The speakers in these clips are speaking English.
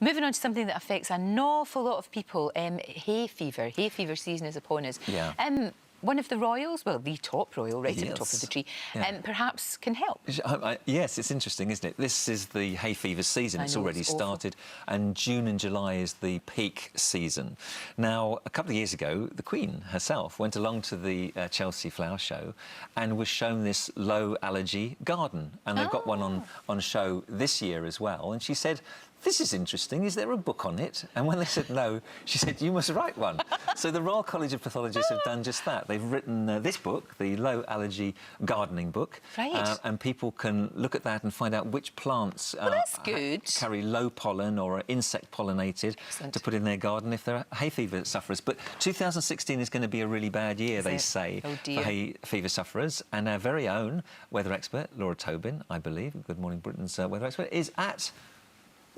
Moving on to something that affects an awful lot of people, hay fever. Hay fever season is upon us. Yeah. One of the royals, well, the top royal, right at the top of the tree, perhaps can help. Yes, it's interesting, isn't it? This is the hay fever season. It's already started, and June and July is the peak season. Now, a couple of years ago, the Queen herself went along to the Chelsea Flower Show and was shown this low allergy garden, and they've got one on show this year as well. And she said, "This is interesting. Is there a book on it?" And when they said no, she said, "You must write one." So the Royal College of Pathologists have done just that. They've written this book, the Low Allergy Gardening Book. Right. And people can look at that and find out which plants that's good. carry low pollen or are insect pollinated to put in their garden if they're hay fever sufferers. But 2016 is going to be a really bad year, they say, for hay fever sufferers. And our very own weather expert, Laura Tobin, I believe, Good Morning Britain's weather expert, is at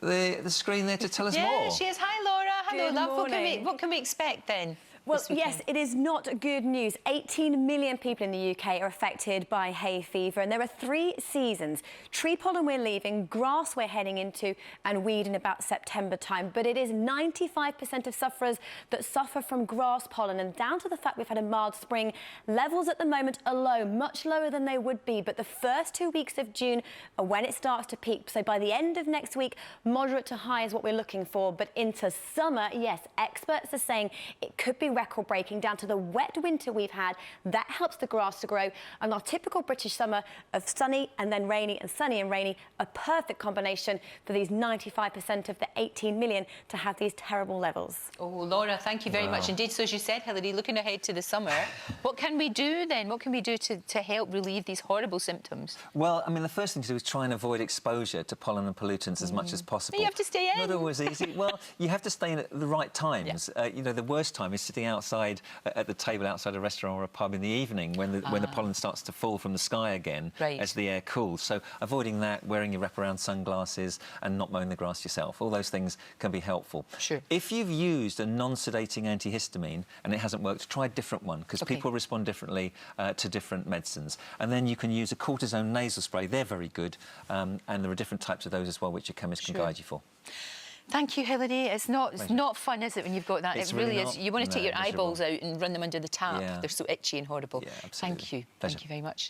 the screen there to tell us more. Yeah, she is. Hi, Laura. Hello, Good love. morning. What can we expect then? Well, yes, it is not good news. 18 million people in the UK are affected by hay fever, and there are 3 seasons. Tree pollen we're leaving, grass we're heading into, and weed in about September time. But it is 95% of sufferers that suffer from grass pollen, and down to the fact we've had a mild spring, levels at the moment are low, much lower than they would be. But the first 2 weeks of June are when it starts to peak. So by the end of next week, moderate to high is what we're looking for. But into summer, yes, experts are saying it could be record-breaking down to the wet winter we've had. That helps the grass to grow, and our typical British summer of sunny and then rainy and sunny and rainy, a perfect combination for these 95% of the 18 million to have these terrible levels. Oh, Laura, thank you very much indeed. So as you said, Hilary, looking ahead to the summer, what can we do then? What can we do to help relieve these horrible symptoms? Well, I mean, the first thing to do is try and avoid exposure to pollen and pollutants as much as possible. You have to stay in. Not always easy. Well, you have to stay in at the right times. You know, the worst time is sitting outside at the table outside a restaurant or a pub in the evening when the pollen starts to fall from the sky again as the air cools. So avoiding that, wearing your wraparound sunglasses and not mowing the grass yourself, all those things can be helpful. Sure. If you've used a non-sedating antihistamine and it hasn't worked, try a different one, because people respond differently to different medicines. And then you can use a cortisone nasal spray. They're very good, and there are different types of those as well which your chemist can guide you for. Thank you, Hilary. It's not fun, is it, when you've got that? It's it really really is. You want to take your miserable. eyeballs out and run them under the tap. They're so itchy and horrible. Yeah, absolutely. Thank you. Pleasure. Thank you very much.